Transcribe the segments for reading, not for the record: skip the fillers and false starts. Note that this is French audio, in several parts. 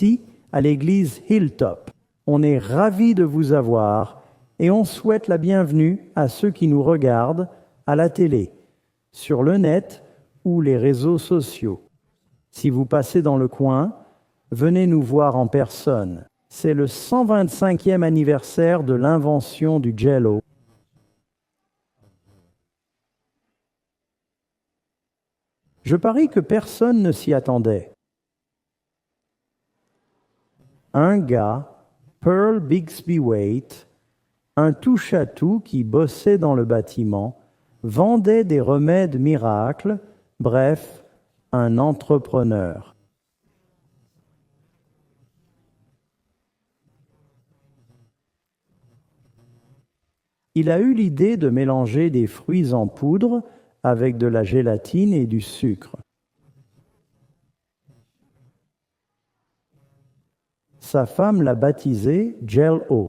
ici à l'église Hilltop. On est ravis de vous avoir et on souhaite la bienvenue à ceux qui nous regardent à la télé, sur le net ou les réseaux sociaux. Si vous passez dans le coin, venez nous voir en personne. C'est le 125e anniversaire de l'invention du Jell-O. Je parie que personne ne s'y attendait. Un gars, Pearl Bixby Waite, un touche-à-tout qui bossait dans le bâtiment, vendait des remèdes miracles, bref, un entrepreneur. Il a eu l'idée de mélanger des fruits en poudre avec de la gélatine et du sucre. Sa femme l'a baptisé Jell-O.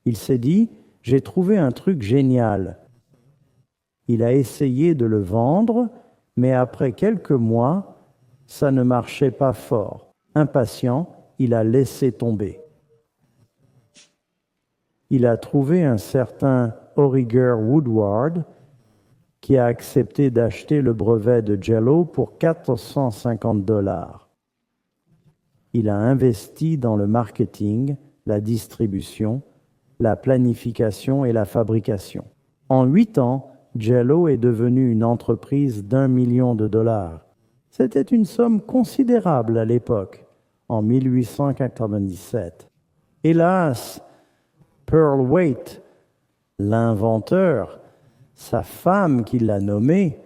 Il s'est dit, j'ai trouvé un truc génial. Il a essayé de le vendre, mais après quelques mois, ça ne marchait pas fort. Impatient, il a laissé tomber. Il a trouvé un certain Origer Woodward qui a accepté d'acheter le brevet de Jell-O pour $450. Il a investi dans le marketing, la distribution, la planification et la fabrication. En 8 ans, Jell-O est devenu une entreprise d'1 million de dollars. C'était une somme considérable à l'époque, en 1897. Hélas, Pearl Waite, l'inventeur, sa femme qui l'a nommé,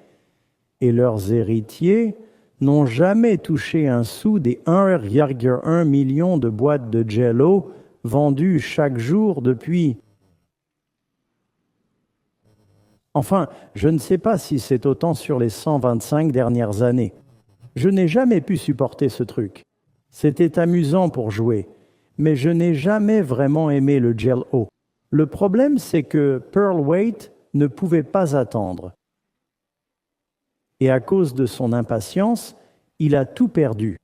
et leurs héritiers n'ont jamais touché un sou des 1,1 million de boîtes de Jell-O vendues chaque jour depuis. Enfin, je ne sais pas si c'est autant sur les 125 dernières années. Je n'ai jamais pu supporter ce truc. C'était amusant pour jouer, mais je n'ai jamais vraiment aimé le Jell-O. Le problème, c'est que Pearl Waite ne pouvait pas attendre. Et à cause de son impatience, il a tout perdu.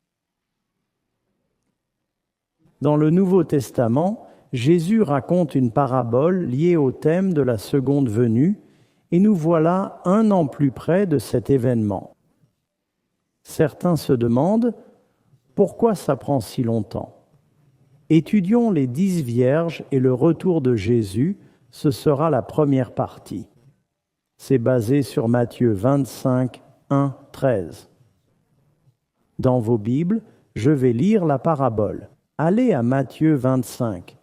Dans le Nouveau Testament, Jésus raconte une parabole liée au thème de la seconde venue, et nous voilà 1 an plus près de cet événement. Certains se demandent pourquoi ça prend si longtemps. Étudions les 10 vierges et le retour de Jésus, ce sera la première partie. C'est basé sur Matthieu 25, 1, 13. Dans vos Bibles, je vais lire la parabole. Allez à Matthieu 25.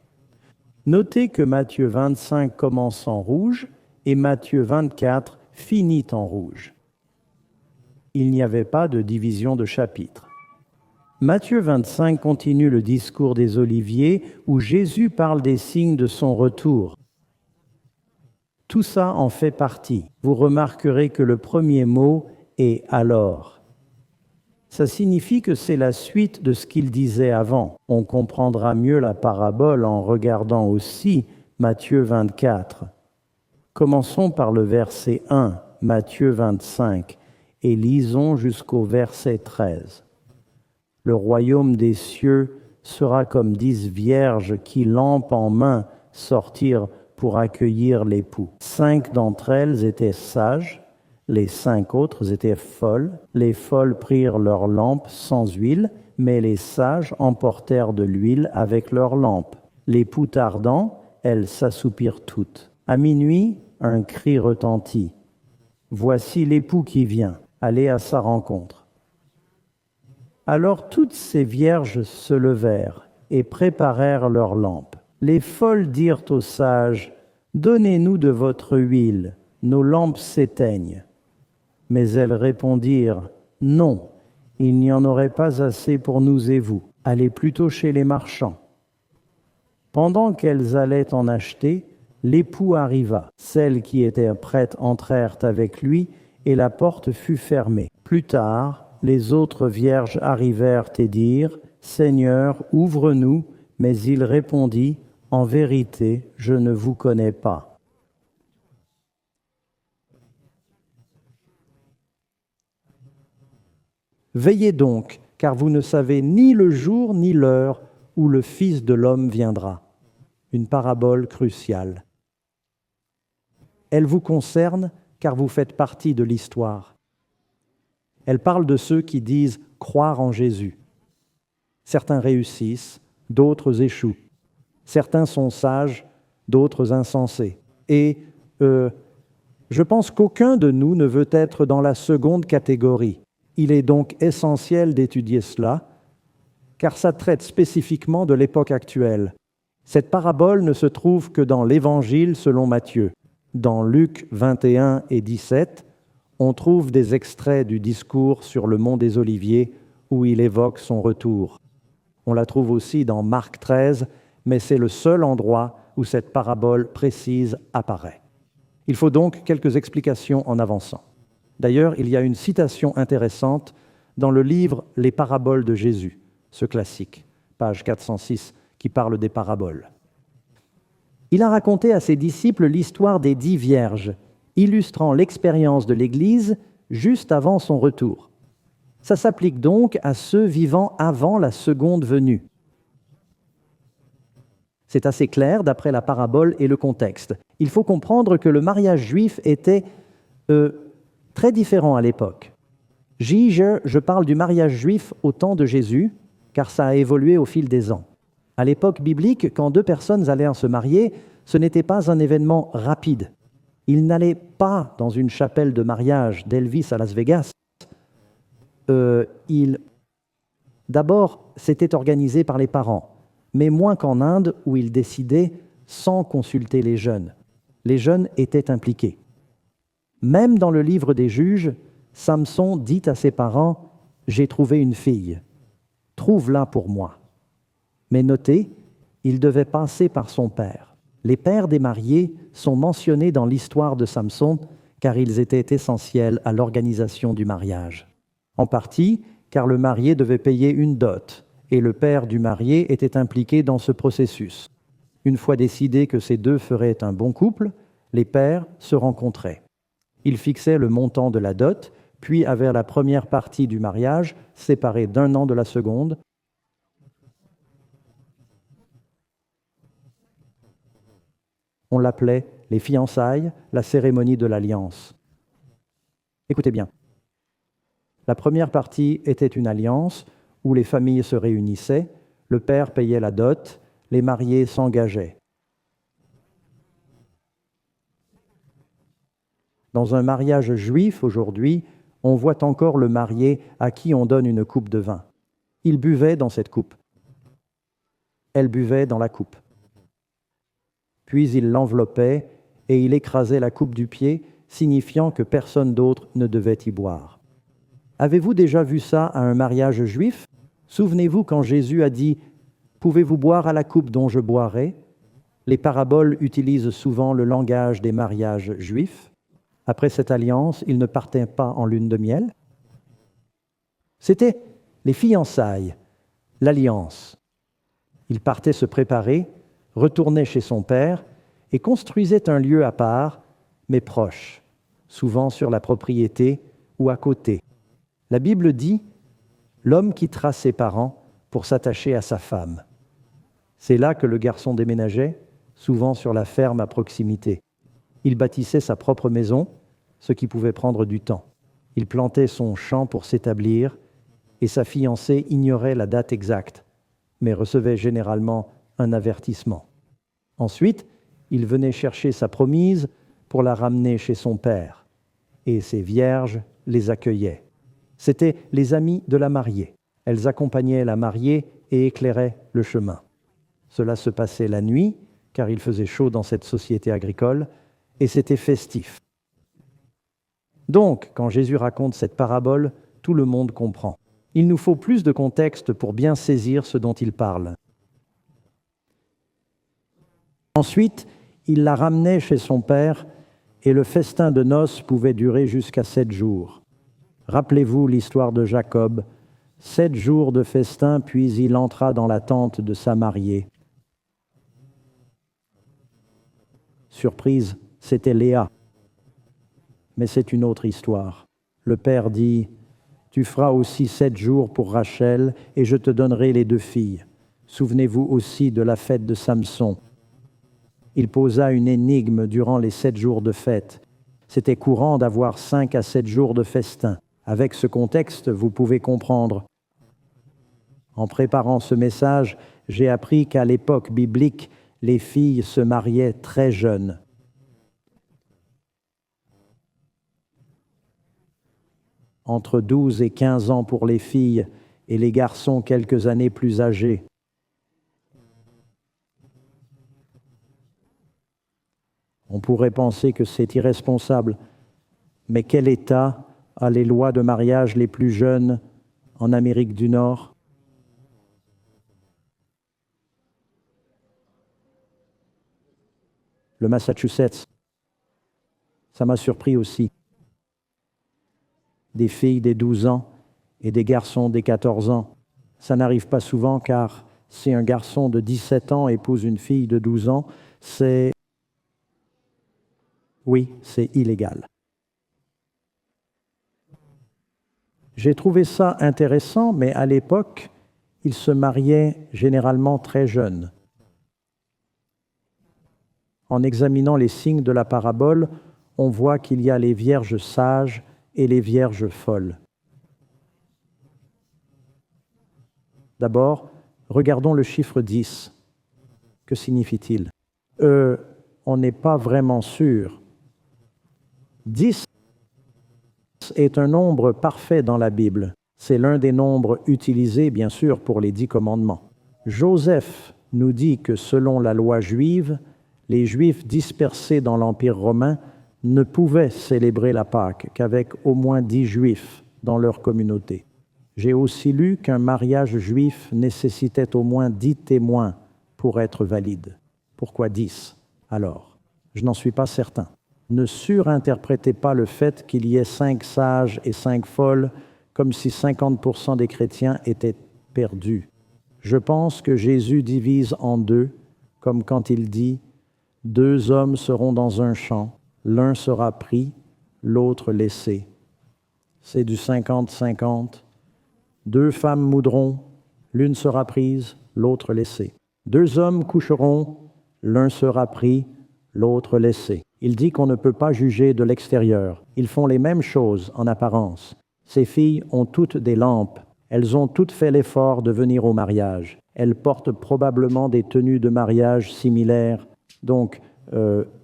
Notez que Matthieu 25 commence en rouge et Matthieu 24 finit en rouge. Il n'y avait pas de division de chapitres. Matthieu 25 continue le discours des Oliviers où Jésus parle des signes de son retour. Tout ça en fait partie. Vous remarquerez que le premier mot est « alors ». Ça signifie que c'est la suite de ce qu'il disait avant. On comprendra mieux la parabole en regardant aussi Matthieu 24. Commençons par le verset 1, Matthieu 25, et lisons jusqu'au verset 13. Le royaume des cieux sera comme 10 vierges qui, lampe en main, sortirent pour accueillir l'époux. 5 d'entre elles étaient sages, les 5 autres étaient folles. Les folles prirent leurs lampes sans huile, mais les sages emportèrent de l'huile avec leurs lampes. L'époux tardant, elles s'assoupirent toutes. À minuit, un cri retentit. Voici l'époux qui vient, allez à sa rencontre. Alors toutes ces vierges se levèrent et préparèrent leurs lampes. Les folles dirent aux sages, « Donnez-nous de votre huile, nos lampes s'éteignent. » Mais elles répondirent, « Non, il n'y en aurait pas assez pour nous et vous. Allez plutôt chez les marchands. » Pendant qu'elles allaient en acheter, l'époux arriva. Celles qui étaient prêtes entrèrent avec lui et la porte fut fermée. Plus tard, les autres vierges arrivèrent et dirent, « Seigneur, ouvre-nous. » Mais il répondit, « En vérité, je ne vous connais pas. » Veillez donc, car vous ne savez ni le jour ni l'heure où le Fils de l'homme viendra. Une parabole cruciale. Elle vous concerne car vous faites partie de l'histoire. Elle parle de ceux qui disent croire en Jésus. Certains réussissent, d'autres échouent. Certains sont sages, d'autres insensés. Et je pense qu'aucun de nous ne veut être dans la seconde catégorie. Il est donc essentiel d'étudier cela, car ça traite spécifiquement de l'époque actuelle. Cette parabole ne se trouve que dans l'Évangile selon Matthieu. Dans Luc 21 et 17, on trouve des extraits du discours sur le mont des Oliviers où il évoque son retour. On la trouve aussi dans Marc 13, mais c'est le seul endroit où cette parabole précise apparaît. Il faut donc quelques explications en avançant. D'ailleurs, il y a une citation intéressante dans le livre « Les paraboles de Jésus », ce classique, page 406, qui parle des paraboles. Il a raconté à ses disciples l'histoire des 10 vierges, illustrant l'expérience de l'Église juste avant son retour. Ça s'applique donc à ceux vivant avant la seconde venue. C'est assez clair d'après la parabole et le contexte. Il faut comprendre que le mariage juif était très différent à l'époque. Je parle du mariage juif au temps de Jésus, car ça a évolué au fil des ans. À l'époque biblique, quand 2 personnes allaient se marier, ce n'était pas un événement rapide. Ils n'allaient pas dans une chapelle de mariage d'Elvis à Las Vegas. D'abord, c'était organisé par les parents, mais moins qu'en Inde où ils décidaient sans consulter les jeunes. Les jeunes étaient impliqués. Même dans le livre des Juges, Samson dit à ses parents « J'ai trouvé une fille, trouve-la pour moi ». Mais notez, il devait passer par son père. Les pères des mariés sont mentionnés dans l'histoire de Samson car ils étaient essentiels à l'organisation du mariage. En partie, car le marié devait payer une dot et le père du marié était impliqué dans ce processus. Une fois décidé que ces deux feraient un bon couple, les pères se rencontraient. Ils fixaient le montant de la dot, puis avaient la première partie du mariage séparée d'1 an de la seconde. On l'appelait les fiançailles, la cérémonie de l'alliance. Écoutez bien. La première partie était une alliance où les familles se réunissaient, le père payait la dot, les mariés s'engageaient. Dans un mariage juif aujourd'hui, on voit encore le marié à qui on donne une coupe de vin. Il buvait dans cette coupe. Elle buvait dans la coupe. Puis il l'enveloppait et il écrasait la coupe du pied, signifiant que personne d'autre ne devait y boire. Avez-vous déjà vu ça à un mariage juif? Souvenez-vous quand Jésus a dit « Pouvez-vous boire à la coupe dont je boirai ?» Les paraboles utilisent souvent le langage des mariages juifs. Après cette alliance, ils ne partaient pas en lune de miel. C'était les fiançailles, l'alliance. Il partait se préparer, retournait chez son père et construisait un lieu à part, mais proche, souvent sur la propriété ou à côté. La Bible dit « L'homme quittera ses parents pour s'attacher à sa femme ». C'est là que le garçon déménageait, souvent sur la ferme à proximité. Il bâtissait sa propre maison, ce qui pouvait prendre du temps. Il plantait son champ pour s'établir et sa fiancée ignorait la date exacte, mais recevait généralement un avertissement. Ensuite, il venait chercher sa promise pour la ramener chez son père, et ses vierges les accueillaient. C'étaient les amies de la mariée. Elles accompagnaient la mariée et éclairaient le chemin. Cela se passait la nuit, car il faisait chaud dans cette société agricole, et c'était festif. Donc, quand Jésus raconte cette parabole, tout le monde comprend. Il nous faut plus de contexte pour bien saisir ce dont il parle. Ensuite, il la ramenait chez son père, et le festin de noces pouvait durer jusqu'à 7 jours. Rappelez-vous l'histoire de Jacob. 7 jours de festin, puis il entra dans la tente de sa mariée. Surprise, c'était Léa. Mais c'est une autre histoire. Le père dit Tu feras aussi 7 jours pour Rachel, et je te donnerai les 2 filles. Souvenez-vous aussi de la fête de Samson. Il posa une énigme durant les 7 jours de fête. C'était courant d'avoir 5 à 7 jours de festin. Avec ce contexte, vous pouvez comprendre. En préparant ce message, j'ai appris qu'à l'époque biblique, les filles se mariaient très jeunes. Entre 12 et 15 ans pour les filles et les garçons quelques années plus âgés. On pourrait penser que c'est irresponsable, mais quel État a les lois de mariage les plus jeunes en Amérique du Nord? Le Massachusetts. Ça m'a surpris aussi. Des filles des 12 ans et des garçons des 14 ans. Ça n'arrive pas souvent car si un garçon de 17 ans épouse une fille de 12 ans, c'est illégal. J'ai trouvé ça intéressant, mais à l'époque, ils se mariaient généralement très jeunes. En examinant les signes de la parabole, on voit qu'il y a les vierges sages et les vierges folles. D'abord, regardons le chiffre 10. Que signifie-t-il? On n'est pas vraiment sûr. 10 est un nombre parfait dans la Bible. C'est l'un des nombres utilisés, bien sûr, pour les 10 commandements. Joseph nous dit que selon la loi juive, les Juifs dispersés dans l'Empire romain ne pouvaient célébrer la Pâque qu'avec au moins 10 Juifs dans leur communauté. J'ai aussi lu qu'un mariage juif nécessitait au moins 10 témoins pour être valide. Pourquoi 10 alors? Je n'en suis pas certain. Ne surinterprétez pas le fait qu'il y ait 5 sages et 5 folles comme si 50% des chrétiens étaient perdus. Je pense que Jésus divise en 2, comme quand il dit « 2 hommes seront dans un champ, l'un sera pris, l'autre laissé ». C'est du 50-50. 2 femmes moudront, l'une sera prise, l'autre laissée. 2 hommes coucheront, l'un sera pris, l'autre laissé. Il dit qu'on ne peut pas juger de l'extérieur. Ils font les mêmes choses en apparence. Ces filles ont toutes des lampes. Elles ont toutes fait l'effort de venir au mariage. Elles portent probablement des tenues de mariage similaires. Donc,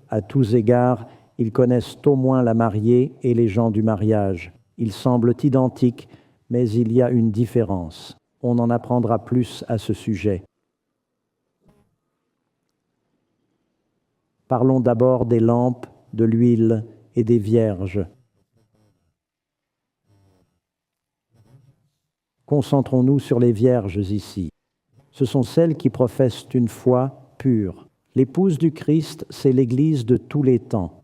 à tous égards, ils connaissent au moins la mariée et les gens du mariage. Ils semblent identiques, mais il y a une différence. On en apprendra plus à ce sujet. Parlons d'abord des lampes, de l'huile et des vierges. Concentrons-nous sur les vierges ici. Ce sont celles qui professent une foi pure. L'épouse du Christ, c'est l'Église de tous les temps.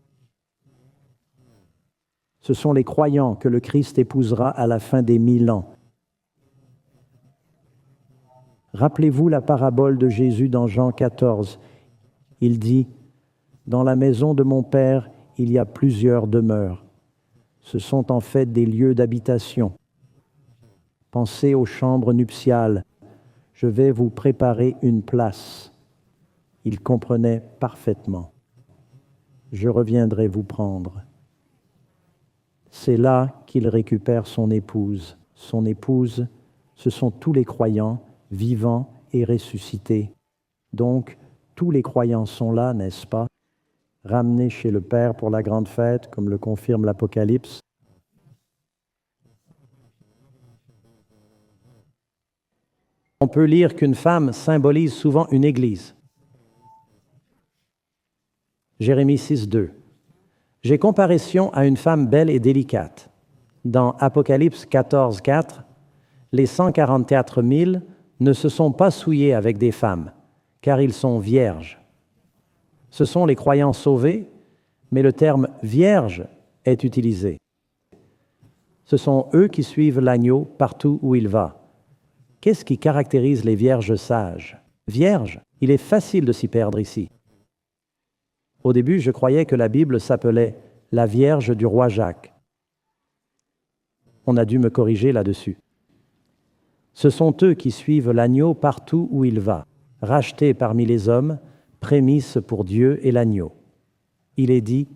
Ce sont les croyants que le Christ épousera à la fin des 1000 ans. Rappelez-vous la parabole de Jésus dans Jean 14. Il dit « Dans la maison de mon Père, il y a plusieurs demeures. Ce sont en fait des lieux d'habitation. Pensez aux chambres nuptiales. Je vais vous préparer une place. » Il comprenait parfaitement. Je reviendrai vous prendre. C'est là qu'il récupère son épouse. Son épouse, ce sont tous les croyants, vivants et ressuscités. Donc, tous les croyants sont là, n'est-ce pas? Ramenés chez le Père pour la grande fête, comme le confirme l'Apocalypse. On peut lire qu'une femme symbolise souvent une église. Jérémie 6, 2. J'ai comparaison à une femme belle et délicate. Dans Apocalypse 14, 4, les 144 000 ne se sont pas souillés avec des femmes, car ils sont vierges. Ce sont les croyants sauvés, mais le terme « vierge » est utilisé. Ce sont eux qui suivent l'agneau partout où il va. Qu'est-ce qui caractérise les vierges sages? Vierge, il est facile de s'y perdre ici. Au début, je croyais que la Bible s'appelait « La Vierge du roi Jacques ». On a dû me corriger là-dessus. Ce sont eux qui suivent l'agneau partout où il va, rachetés parmi les hommes, prémices pour Dieu et l'agneau. Il est dit,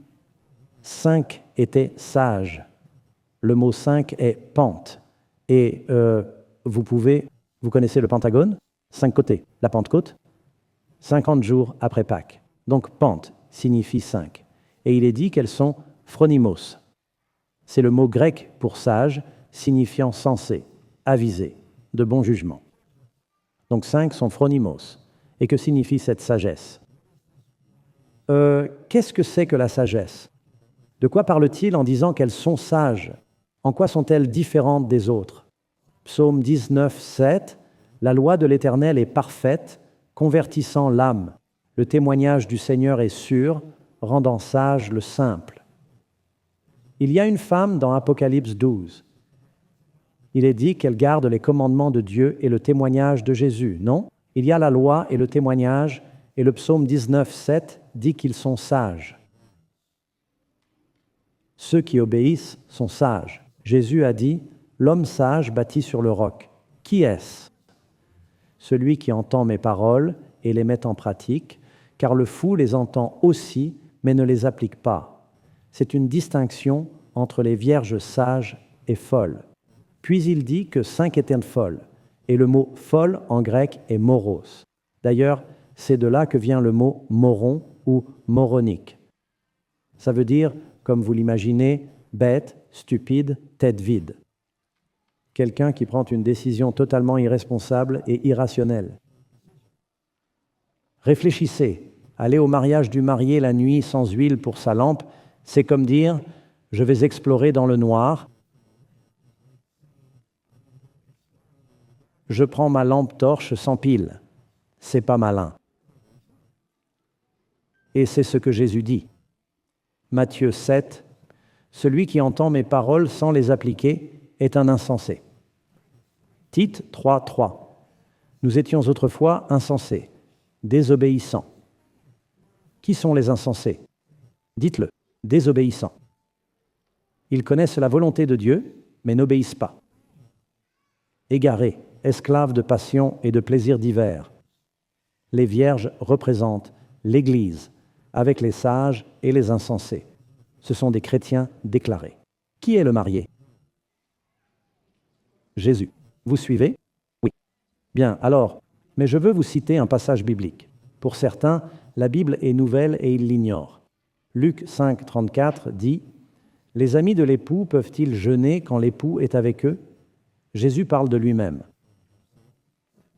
5 étaient sages. Le mot 5 est pente. Et vous connaissez le Pentagone, 5 côtés. La Pentecôte, 50 jours après Pâques. Donc pente signifie 5. Et il est dit qu'elles sont phronimos. C'est le mot grec pour sage, signifiant sensé, avisé, de bon jugement. Donc 5 sont phronimos. Et que signifie cette sagesse? Qu'est-ce que c'est que la sagesse? De quoi parle-t-il en disant qu'elles sont sages? En quoi sont-elles différentes des autres? Psaume 19, 7, la loi de l'Éternel est parfaite, convertissant l'âme. Le témoignage du Seigneur est sûr, rendant sage le simple. Il y a une femme dans Apocalypse 12. Il est dit qu'elle garde les commandements de Dieu et le témoignage de Jésus, non? Il y a la loi et le témoignage, et le psaume 19, 7 dit qu'ils sont sages. Ceux qui obéissent sont sages. Jésus a dit, « L'homme sage bâtit sur le roc. » Qui est-ce? Celui qui entend mes paroles et les met en pratique, car le fou les entend aussi, mais ne les applique pas. C'est une distinction entre les vierges sages et folles. Puis il dit que 5 étaient folles, et le mot « folle » en grec est « moros ». D'ailleurs, c'est de là que vient le mot « moron » ou « moronique ». Ça veut dire, comme vous l'imaginez, bête, stupide, tête vide. Quelqu'un qui prend une décision totalement irresponsable et irrationnelle. Réfléchissez, aller au mariage du marié la nuit sans huile pour sa lampe, c'est comme dire « je vais explorer dans le noir ». Je prends ma lampe torche sans pile. C'est pas malin. Et c'est ce que Jésus dit. Matthieu 7, « Celui qui entend mes paroles sans les appliquer est un insensé. » Tite 3, 3. « Nous étions autrefois insensés, désobéissants. » Qui sont les insensés? Dites-le, désobéissants. Ils connaissent la volonté de Dieu, mais n'obéissent pas. Égarés, esclaves de passion et de plaisirs divers. Les vierges représentent l'Église, avec les sages et les insensés. Ce sont des chrétiens déclarés. Qui est le marié? Jésus. Vous suivez? Oui. Bien, alors, mais je veux vous citer un passage biblique. Pour certains, la Bible est nouvelle et ils l'ignorent. Luc 5, 34 dit « Les amis de l'époux peuvent-ils jeûner quand l'époux est avec eux ?» Jésus parle de lui-même.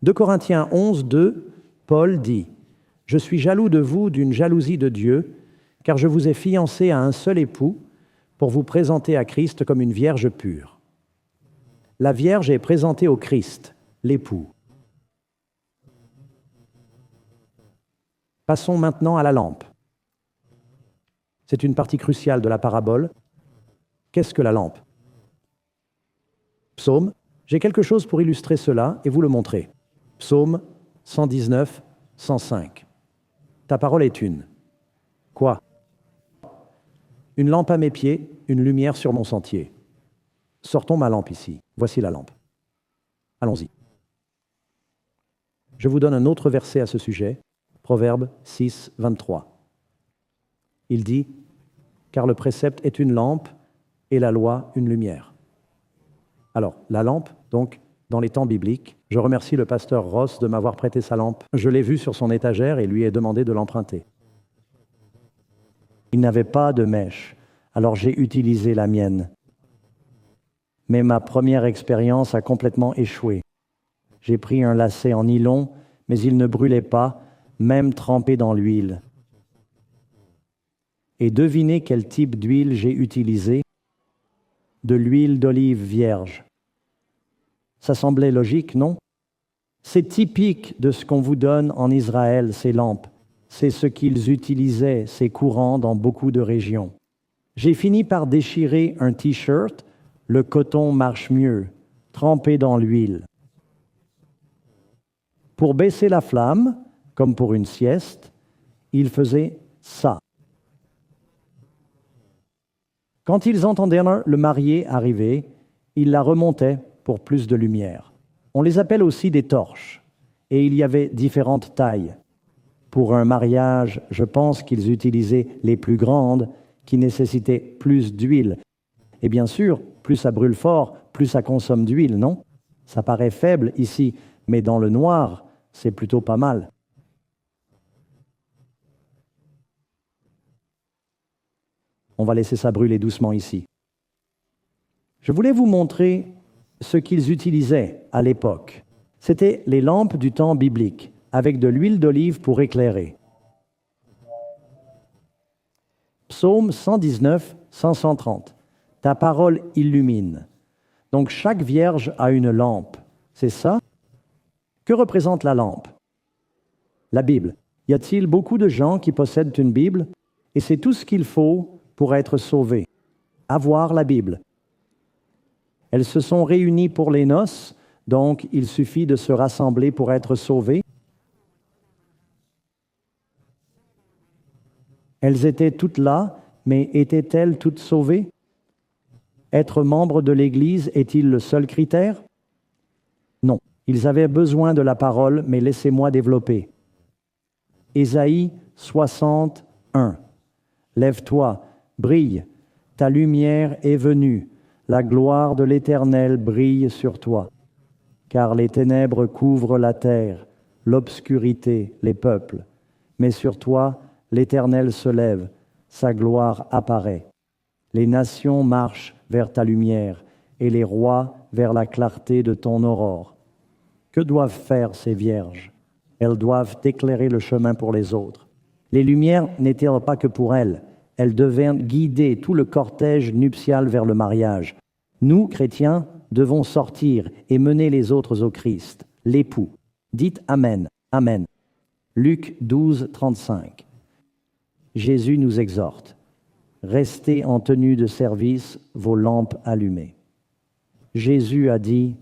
2 Corinthiens 11, 2, Paul dit « Je suis jaloux de vous d'une jalousie de Dieu, car je vous ai fiancé à un seul époux pour vous présenter à Christ comme une vierge pure. » La vierge est présentée au Christ, l'époux. Passons maintenant à la lampe. C'est une partie cruciale de la parabole. Qu'est-ce que la lampe? Psaume, j'ai quelque chose pour illustrer cela et vous le montrer. Psaume 119, 105. Ta parole est une. Quoi? Une lampe à mes pieds, une lumière sur mon sentier. Sortons ma lampe ici. Voici la lampe. Allons-y. Je vous donne un autre verset à ce sujet, Proverbe 6, 23. Il dit « Car le précepte est une lampe et la loi une lumière. » Alors, la lampe, donc, dans les temps bibliques, je remercie le pasteur Ross de m'avoir prêté sa lampe. Je l'ai vue sur son étagère et lui ai demandé de l'emprunter. Il n'avait pas de mèche, alors j'ai utilisé la mienne. Mais ma première expérience a complètement échoué. J'ai pris un lacet en nylon, mais il ne brûlait pas, même trempé dans l'huile. Et devinez quel type d'huile j'ai utilisé? De l'huile d'olive vierge. Ça semblait logique, non? C'est typique de ce qu'on vous donne en Israël, ces lampes. C'est ce qu'ils utilisaient, c'est courant dans beaucoup de régions. J'ai fini par déchirer un t-shirt, le coton marche mieux, trempé dans l'huile. Pour baisser la flamme, comme pour une sieste, il faisait ça. Quand ils entendirent le marié arriver, Ils la remontaient pour plus de lumière. On les appelle aussi des torches, et il y avait différentes tailles. Pour un mariage, je pense qu'ils utilisaient les plus grandes, qui nécessitaient plus d'huile. Et bien sûr, plus ça brûle fort, plus ça consomme d'huile, non? Ça paraît faible ici, mais dans le noir, c'est plutôt pas mal. On va laisser ça brûler doucement ici. Je voulais vous montrer ce qu'ils utilisaient à l'époque. C'était les lampes du temps biblique, avec de l'huile d'olive pour éclairer. Psaume 119, 130. Ta parole illumine. Donc chaque vierge a une lampe. C'est ça? Que représente la lampe? La Bible. Y a-t-il beaucoup de gens qui possèdent une Bible? Et c'est tout ce qu'il faut pour être sauvé. Avoir la Bible. Elles se sont réunies pour les noces, donc il suffit de se rassembler pour être sauvé. Elles étaient toutes là, mais étaient-elles toutes sauvées? Être membre de l'Église est-il le seul critère? Non. Ils avaient besoin de la parole, mais laissez-moi développer. Ésaïe 61. Lève-toi, brille, ta lumière est venue, la gloire de l'Éternel brille sur toi. Car les ténèbres couvrent la terre, l'obscurité les peuples. Mais sur toi, l'Éternel se lève, sa gloire apparaît. Les nations marchent vers ta lumière, et les rois vers la clarté de ton aurore. Que doivent faire ces vierges? Elles doivent éclairer le chemin pour les autres. Les lumières n'étaient pas que pour elles, elles devaient guider tout le cortège nuptial vers le mariage. Nous, chrétiens, devons sortir et mener les autres au Christ, l'époux. Dites Amen, Amen. Luc 12, 35. Jésus nous exhorte. Restez en tenue de service, vos lampes allumées. Jésus a dit,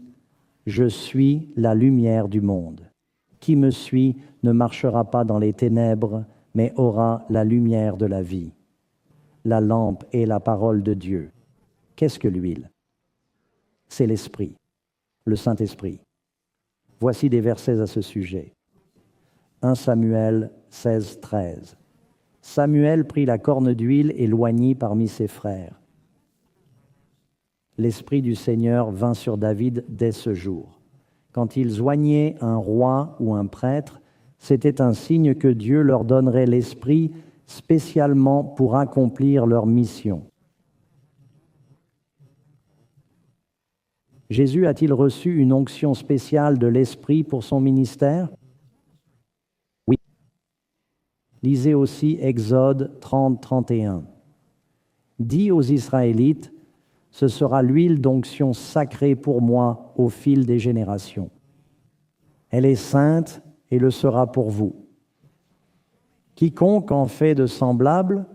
je suis la lumière du monde. Qui me suit ne marchera pas dans les ténèbres, mais aura la lumière de la vie. La lampe est la parole de Dieu. Qu'est-ce que l'huile? C'est l'Esprit, le Saint-Esprit. Voici des versets à ce sujet. 1 Samuel 16, 13. Samuel prit la corne d'huile et l'oignit parmi ses frères. L'Esprit du Seigneur vint sur David dès ce jour. Quand ils oignaient un roi ou un prêtre, c'était un signe que Dieu leur donnerait l'Esprit spécialement pour accomplir leur mission. Jésus a-t-il reçu une onction spéciale de l'Esprit pour son ministère? Oui. Lisez aussi Exode 30, 31. Dis aux Israélites, ce sera l'huile d'onction sacrée pour moi au fil des générations. Elle est sainte et le sera pour vous. Quiconque en fait de semblable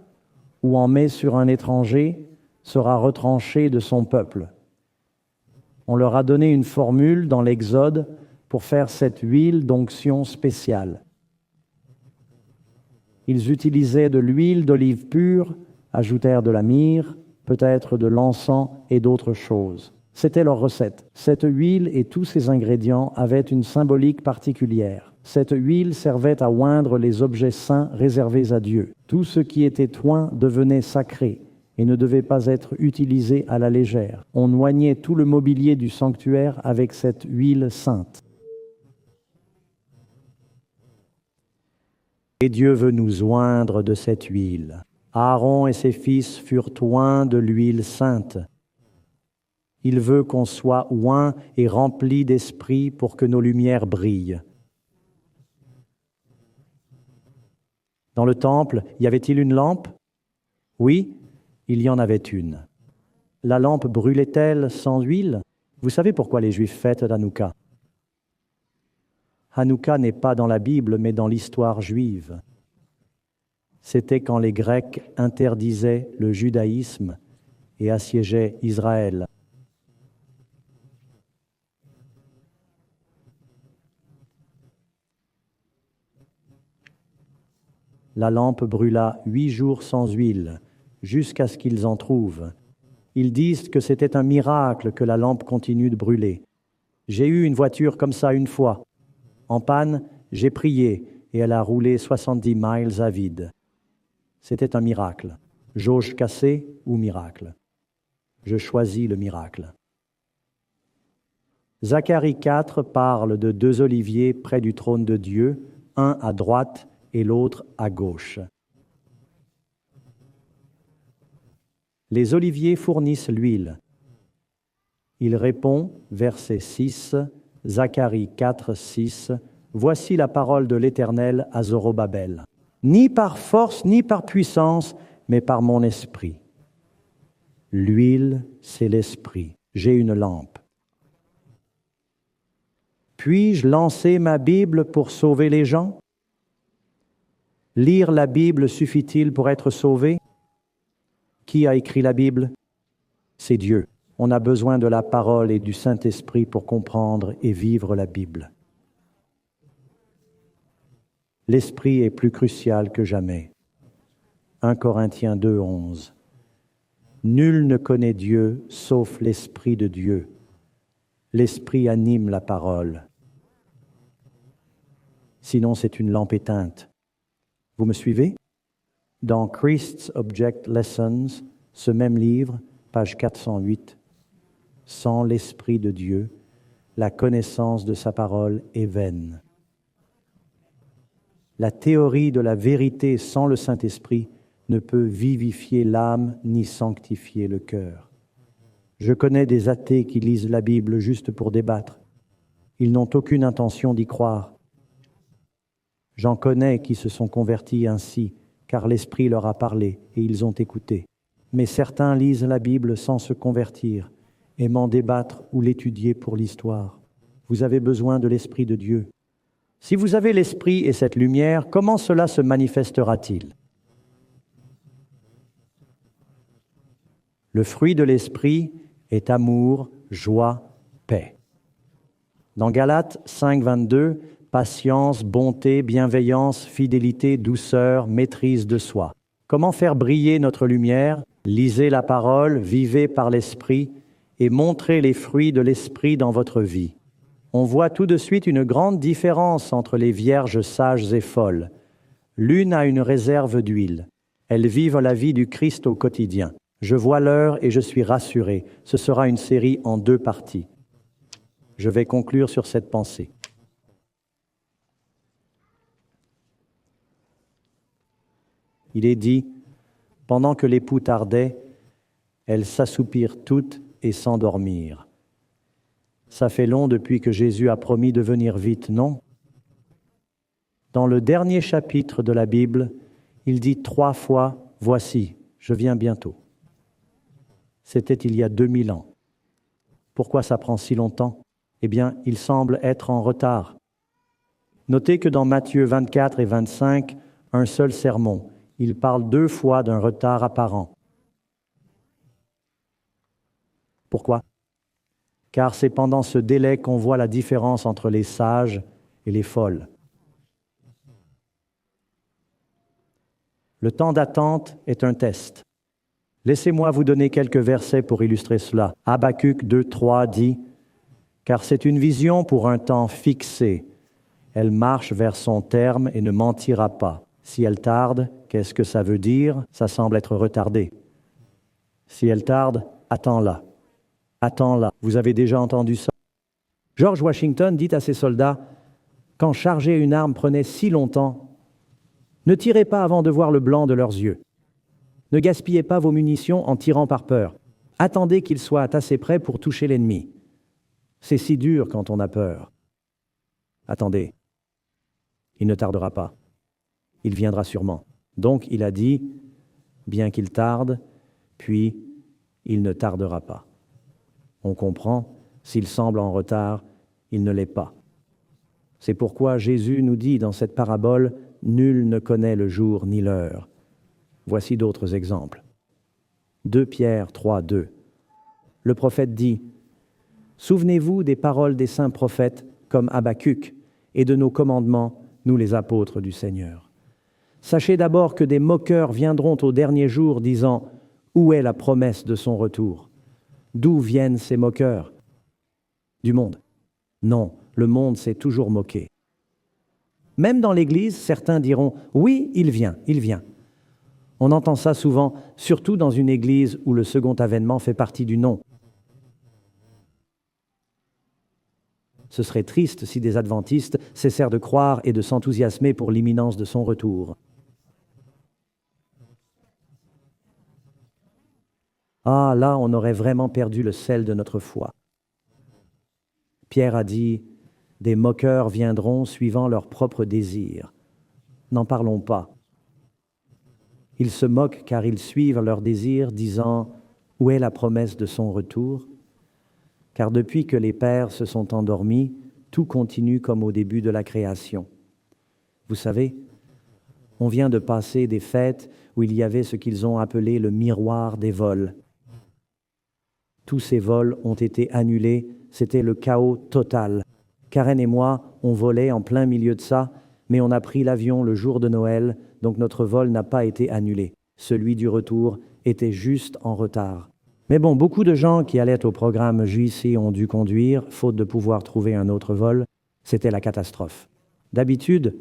ou en met sur un étranger sera retranché de son peuple. On leur a donné une formule dans l'Exode pour faire cette huile d'onction spéciale. Ils utilisaient de l'huile d'olive pure, ajoutèrent de la myrrhe, peut-être de l'encens et d'autres choses. C'était leur recette. Cette huile et tous ses ingrédients avaient une symbolique particulière. Cette huile servait à oindre les objets saints réservés à Dieu. Tout ce qui était oint devenait sacré et ne devait pas être utilisé à la légère. On oignait tout le mobilier du sanctuaire avec cette huile sainte. Et Dieu veut nous oindre de cette huile. Aaron et ses fils furent oints de l'huile sainte. Il veut qu'on soit oints et remplis d'esprit pour que nos lumières brillent. Dans le temple, y avait-il une lampe? Oui, il y en avait une. La lampe brûlait-elle sans huile? Vous savez pourquoi les Juifs fêtent Hanouka? Hanouka n'est pas dans la Bible, mais dans l'histoire juive. C'était quand les Grecs interdisaient le judaïsme et assiégeaient Israël. La lampe brûla 8 jours sans huile, jusqu'à ce qu'ils en trouvent. Ils disent que c'était un miracle que la lampe continue de brûler. J'ai eu une voiture comme ça une fois. En panne, j'ai prié et elle a roulé 70 miles à vide. C'était un miracle. Jauge cassée ou miracle? Je choisis le miracle. Zacharie 4 parle de 2 oliviers près du trône de Dieu, un à droite et l'autre à gauche. Les oliviers fournissent l'huile. Il répond, verset 6, Zacharie 4, 6, « Voici la parole de l'Éternel à Zorobabel. Ni par force, ni par puissance, mais par mon esprit. » L'huile, c'est l'esprit. J'ai une lampe. Puis-je lancer ma Bible pour sauver les gens? Lire la Bible suffit-il pour être sauvé? Qui a écrit la Bible? C'est Dieu. On a besoin de la parole et du Saint-Esprit pour comprendre et vivre la Bible. L'Esprit est plus crucial que jamais. 1 Corinthiens 2, 11. Nul ne connaît Dieu sauf l'Esprit de Dieu. L'Esprit anime la parole. Sinon, c'est une lampe éteinte. Vous me suivez? Dans Christ's Object Lessons, ce même livre, page 408, sans l'Esprit de Dieu, la connaissance de sa parole est vaine. La théorie de la vérité sans le Saint-Esprit ne peut vivifier l'âme ni sanctifier le cœur. Je connais des athées qui lisent la Bible juste pour débattre. Ils n'ont aucune intention d'y croire. J'en connais qui se sont convertis ainsi, car l'Esprit leur a parlé et ils ont écouté. Mais certains lisent la Bible sans se convertir, aimant débattre ou l'étudier pour l'histoire. Vous avez besoin de l'Esprit de Dieu. Si vous avez l'Esprit et cette lumière, comment cela se manifestera-t-il? Le fruit de l'Esprit est amour, joie, paix. Dans Galates 5, 22, patience, bonté, bienveillance, fidélité, douceur, maîtrise de soi. Comment faire briller notre lumière? Lisez la parole, vivez par l'Esprit et montrez les fruits de l'Esprit dans votre vie. On voit tout de suite une grande différence entre les vierges sages et folles. L'une a une réserve d'huile. Elles vivent la vie du Christ au quotidien. Je vois l'heure et je suis rassuré. Ce sera une série en 2 parties. Je vais conclure sur cette pensée. Il est dit, pendant que l'époux tardait, elles s'assoupirent toutes et s'endormirent. Ça fait long depuis que Jésus a promis de venir vite, non? Dans le dernier chapitre de la Bible, il dit 3 fois, « Voici, je viens bientôt ». C'était il y a 2000 ans. Pourquoi ça prend si longtemps? Eh bien, il semble être en retard. Notez que dans Matthieu 24 et 25, un seul sermon, il parle 2 fois d'un retard apparent. Pourquoi? Car c'est pendant ce délai qu'on voit la différence entre les sages et les folles. Le temps d'attente est un test. Laissez-moi vous donner quelques versets pour illustrer cela. Habacuc 2, 3 dit « Car c'est une vision pour un temps fixé. Elle marche vers son terme et ne mentira pas. Si elle tarde, qu'est-ce que ça veut dire? Ça semble être retardé. Si elle tarde, attends-la. Attends-la. Vous avez déjà entendu ça? George Washington dit à ses soldats, quand charger une arme prenait si longtemps, ne tirez pas avant de voir le blanc de leurs yeux. Ne gaspillez pas vos munitions en tirant par peur. Attendez qu'ils soient assez près pour toucher l'ennemi. C'est si dur quand on a peur. Attendez. Il ne tardera pas. Il viendra sûrement. Donc il a dit, bien qu'il tarde, puis il ne tardera pas. On comprend, s'il semble en retard, il ne l'est pas. C'est pourquoi Jésus nous dit dans cette parabole, nul ne connaît le jour ni l'heure. Voici d'autres exemples. 2 Pierre 3, 2. Le prophète dit, « Souvenez-vous des paroles des saints prophètes comme Habacuc et de nos commandements, nous les apôtres du Seigneur. Sachez d'abord que des moqueurs viendront au dernier jour disant, Où est la promesse de son retour? D'où viennent ces moqueurs? Du monde. Non, le monde s'est toujours moqué. Même dans l'Église, certains diront « Oui, il vient, il vient ». On entend ça souvent, surtout dans une Église où le second avènement fait partie du nom. Ce serait triste si des adventistes cessèrent de croire et de s'enthousiasmer pour l'imminence de son retour. Ah, là, on aurait vraiment perdu le sel de notre foi. Pierre a dit « Des moqueurs viendront suivant leurs propres désirs ». N'en parlons pas. Ils se moquent car ils suivent leurs désirs, disant « Où est la promesse de son retour ?» Car depuis que les pères se sont endormis, tout continue comme au début de la création. Vous savez, on vient de passer des fêtes où il y avait ce qu'ils ont appelé le miroir des vols. Tous ces vols ont été annulés, c'était le chaos total. Karen et moi, on volait en plein milieu de ça, mais on a pris l'avion le jour de Noël, donc notre vol n'a pas été annulé. Celui du retour était juste en retard. Mais bon, beaucoup de gens qui allaient au programme JC ont dû conduire, faute de pouvoir trouver un autre vol. C'était la catastrophe. D'habitude,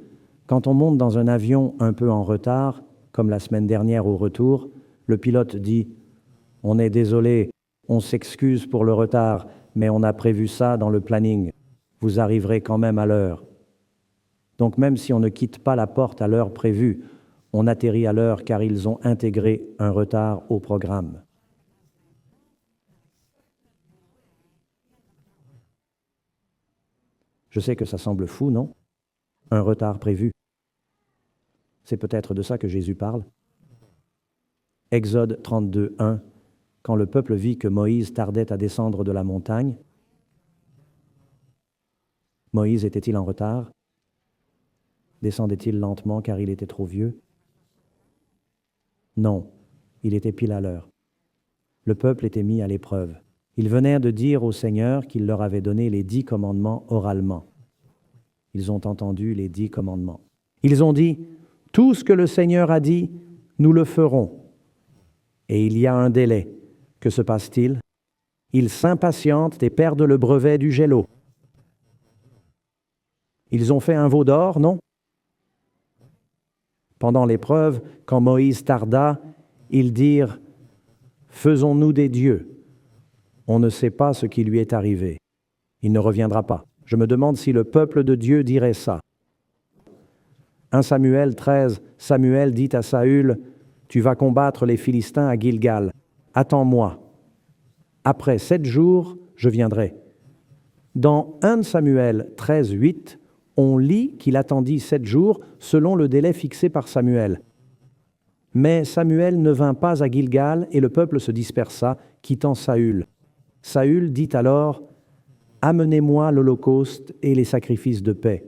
quand on monte dans un avion un peu en retard, comme la semaine dernière au retour, le pilote dit « On est désolé, on s'excuse pour le retard, mais on a prévu ça dans le planning. Vous arriverez quand même à l'heure. » Donc même si on ne quitte pas la porte à l'heure prévue, on atterrit à l'heure car ils ont intégré un retard au programme. Je sais que ça semble fou, non? Un retard prévu. C'est peut-être de ça que Jésus parle. Exode 32, 1, quand le peuple vit que Moïse tardait à descendre de la montagne, Moïse était-il en retard? Descendait-il lentement car il était trop vieux? Non, il était pile à l'heure. Le peuple était mis à l'épreuve. Ils venaient de dire au Seigneur qu'il leur avait donné les 10 commandements oralement. Ils ont entendu les 10 commandements. Ils ont dit, « Tout ce que le Seigneur a dit, nous le ferons. » Et il y a un délai. Que se passe-t-il? Ils s'impatientent et perdent le brevet du gel-eau. Ils ont fait un veau d'or, non? Pendant l'épreuve, quand Moïse tarda, ils dirent « Faisons-nous des dieux. » On ne sait pas ce qui lui est arrivé. Il ne reviendra pas. Je me demande si le peuple de Dieu dirait ça. 1 Samuel 13, Samuel dit à Saül, « Tu vas combattre les Philistins à Gilgal. Attends-moi. Après 7 jours, je viendrai. » Dans 1 Samuel 13, 8, on lit qu'il attendit 7 jours selon le délai fixé par Samuel. Mais Samuel ne vint pas à Gilgal et le peuple se dispersa, quittant Saül. Saül dit alors, « Amenez-moi l'holocauste et les sacrifices de paix. »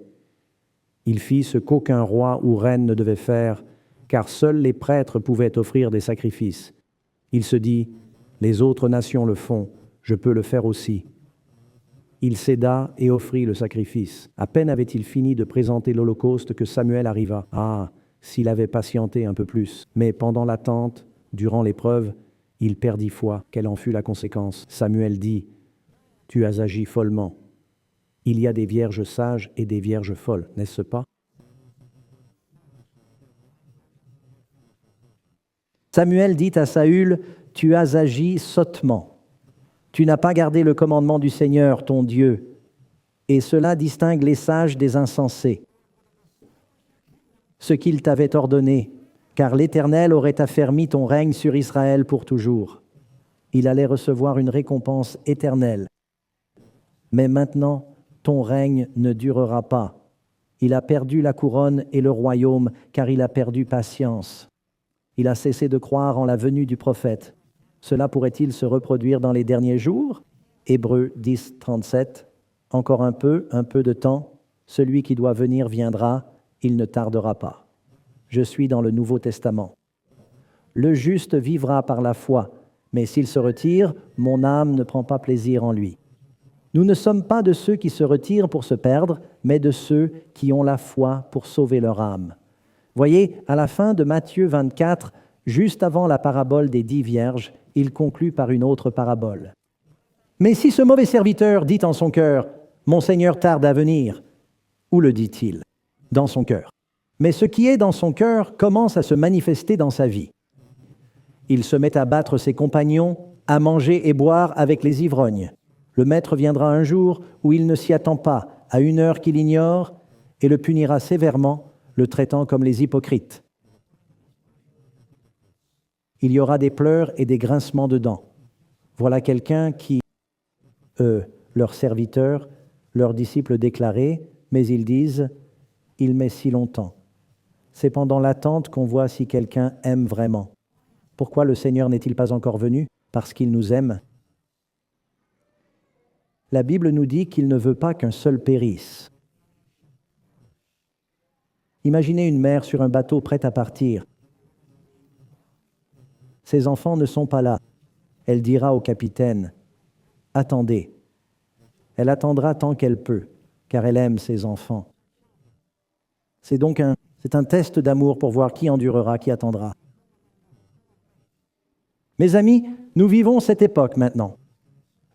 Il fit ce qu'aucun roi ou reine ne devait faire, car seuls les prêtres pouvaient offrir des sacrifices. Il se dit, « Les autres nations le font, je peux le faire aussi. » Il céda et offrit le sacrifice. À peine avait-il fini de présenter l'holocauste que Samuel arriva. Ah, s'il avait patienté un peu plus. Mais pendant l'attente, durant l'épreuve, il perdit foi. Quelle en fut la conséquence? Samuel dit, « Tu as agi follement. Il y a des vierges sages et des vierges folles, n'est-ce pas? » Samuel dit à Saül, « Tu as agi sottement. Tu n'as pas gardé le commandement du Seigneur, ton Dieu, et cela distingue les sages des insensés. Ce qu'il t'avait ordonné, car l'Éternel aurait affermi ton règne sur Israël pour toujours. Il allait recevoir une récompense éternelle. Mais maintenant, ton règne ne durera pas. Il a perdu la couronne et le royaume, car il a perdu patience. Il a cessé de croire en la venue du prophète. Cela pourrait-il se reproduire dans les derniers jours? Hébreux 10, 37. Encore un peu de temps. Celui qui doit venir viendra, il ne tardera pas. Je suis dans le Nouveau Testament. Le juste vivra par la foi, mais s'il se retire, mon âme ne prend pas plaisir en lui. Nous ne sommes pas de ceux qui se retirent pour se perdre, mais de ceux qui ont la foi pour sauver leur âme. Voyez, à la fin de Matthieu 24, Juste avant la parabole des 10 vierges, il conclut par une autre parabole. Mais si ce mauvais serviteur dit en son cœur, « Mon Seigneur tarde à venir », où le dit-il? Dans son cœur. Mais ce qui est dans son cœur commence à se manifester dans sa vie. Il se met à battre ses compagnons, à manger et boire avec les ivrognes. Le maître viendra un jour où il ne s'y attend pas, à une heure qu'il ignore, et le punira sévèrement, le traitant comme les hypocrites. Il y aura des pleurs et des grincements de dents. Voilà quelqu'un qui, leurs serviteurs, leurs disciples déclarés, mais ils disent, « Il met si longtemps ». C'est pendant l'attente qu'on voit si quelqu'un aime vraiment. Pourquoi le Seigneur n'est-il pas encore venu? Parce qu'il nous aime. La Bible nous dit qu'il ne veut pas qu'un seul périsse. Imaginez une mère sur un bateau prête à partir. Ses enfants ne sont pas là. Elle dira au capitaine, « Attendez ». Elle attendra tant qu'elle peut, car elle aime ses enfants. C'est donc un test d'amour pour voir qui endurera, qui attendra. Mes amis, nous vivons cette époque maintenant.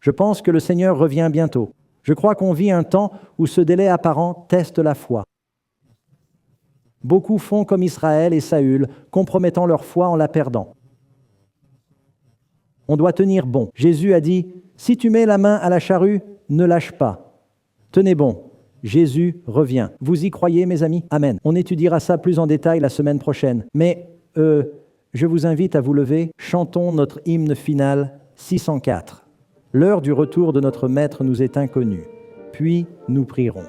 Je pense que le Seigneur revient bientôt. Je crois qu'on vit un temps où ce délai apparent teste la foi. Beaucoup font comme Israël et Saül, compromettant leur foi en la perdant. On doit tenir bon. Jésus a dit, « Si tu mets la main à la charrue, ne lâche pas. Tenez bon. Jésus revient. » Vous y croyez, mes amis? Amen. On étudiera ça plus en détail la semaine prochaine. Mais je vous invite à vous lever. Chantons notre hymne final 604. L'heure du retour de notre Maître nous est inconnue. Puis nous prierons.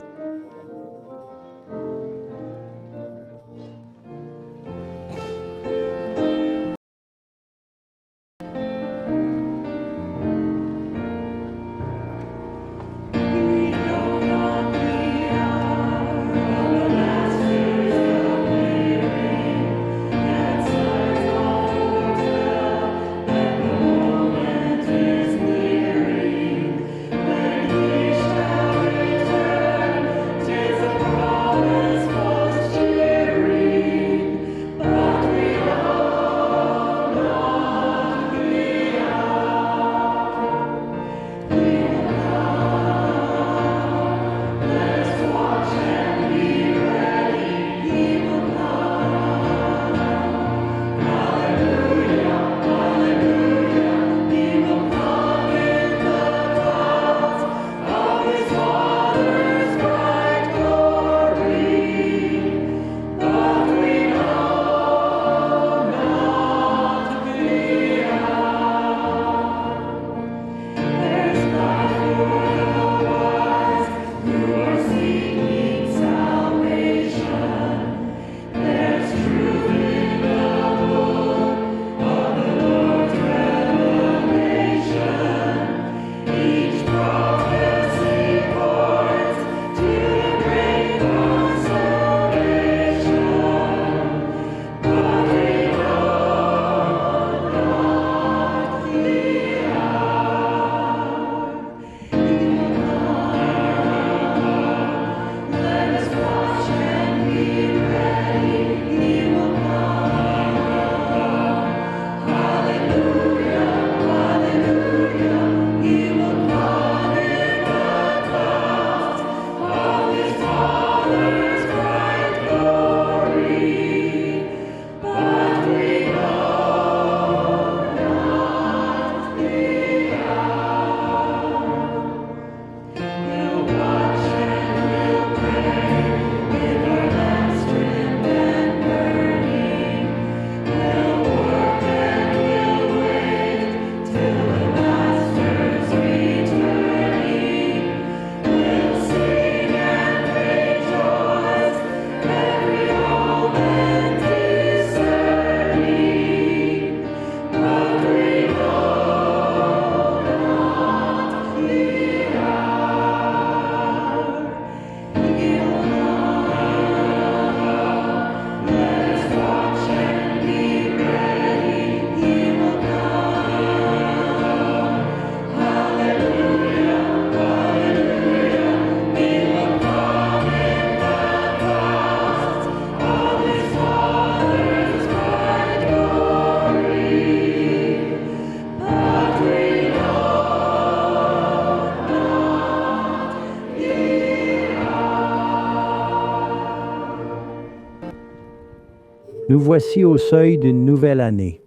Nous voici au seuil d'une nouvelle année.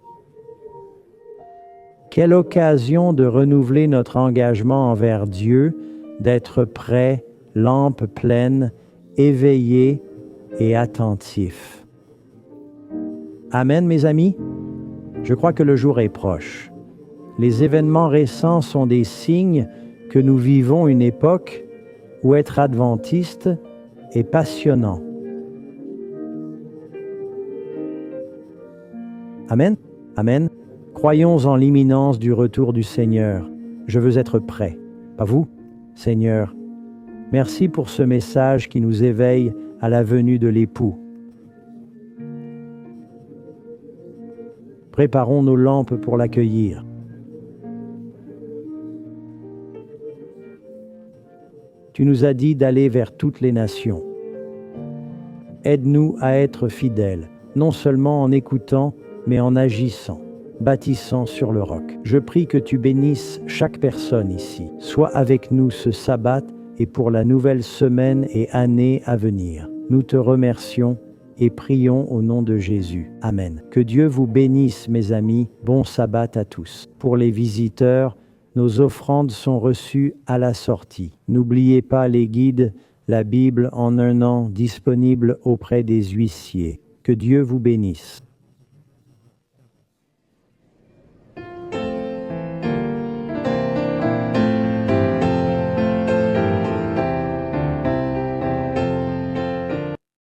Quelle occasion de renouveler notre engagement envers Dieu, d'être prêt, lampe pleine, éveillé et attentif. Amen, mes amis. Je crois que le jour est proche. Les événements récents sont des signes que nous vivons une époque où être adventiste est passionnant. Amen. Amen. Croyons en l'imminence du retour du Seigneur. Je veux être prêt. Pas vous, Seigneur. Merci pour ce message qui nous éveille à la venue de l'époux. Préparons nos lampes pour l'accueillir. Tu nous as dit d'aller vers toutes les nations. Aide-nous à être fidèles, non seulement en écoutant, mais en agissant, bâtissant sur le roc. Je prie que tu bénisses chaque personne ici. Sois avec nous ce sabbat et pour la nouvelle semaine et année à venir. Nous te remercions et prions au nom de Jésus. Amen. Que Dieu vous bénisse, mes amis. Bon sabbat à tous. Pour les visiteurs, nos offrandes sont reçues à la sortie. N'oubliez pas les guides, la Bible en un an, disponible auprès des huissiers. Que Dieu vous bénisse.